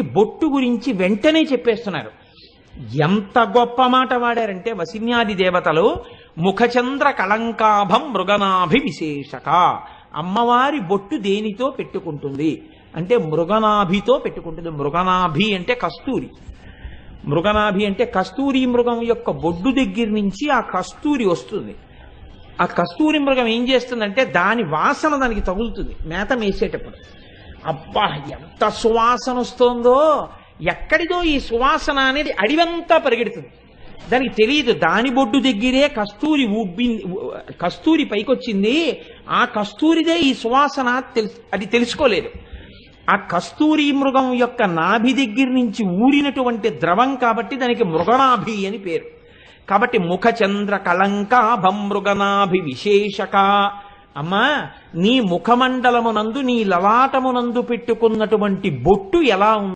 బొట్టు గురించి వెంటనే చెప్పేస్తున్నారు. ఎంత గొప్ప మాట వాడారంటే వసిన్యాది దేవతలు ముఖచంద్ర కళంకాభం మృగనాభి విశేషక. అమ్మవారి బొట్టు దేనితో పెట్టుకుంటుంది అంటే మృగనాభితో పెట్టుకుంటుంది. మృగనాభి అంటే కస్తూరి. మృగనాభి అంటే కస్తూరి మృగం యొక్క బొడ్డు దగ్గర నుంచి ఆ కస్తూరి వస్తుంది. ఆ కస్తూరి మృగం ఏం చేస్తుందంటే దాని వాసన దానికి తగులుతుంది మేత మేసేటప్పుడు. అబ్బా ఎంత సువాసన వస్తుందో! ఎక్కడిదో ఈ సువాసన అనేది అడివంతా పరిగెడుతుంది. దానికి తెలియదు దాని బొడ్డు దగ్గరే కస్తూరి పైకొచ్చింది. ఆ కస్తూరిదే ఈ సువాసన అది తెలుసుకోలేదు. ఆ కస్తూరి మృగం యొక్క నాభి దగ్గర నుంచి ఊరినటువంటి ద్రవం కాబట్టి దానికి మృగనాభి అని పేరు. కాబట్టి ముఖచంద్ర కళంకాభం మృగనాభి విశేషక. అమ్మా, నీ ముఖమండలమునందు నీ లలాటమునందు పెట్టుకున్నటువంటి బొట్టు ఎలా ఉంది?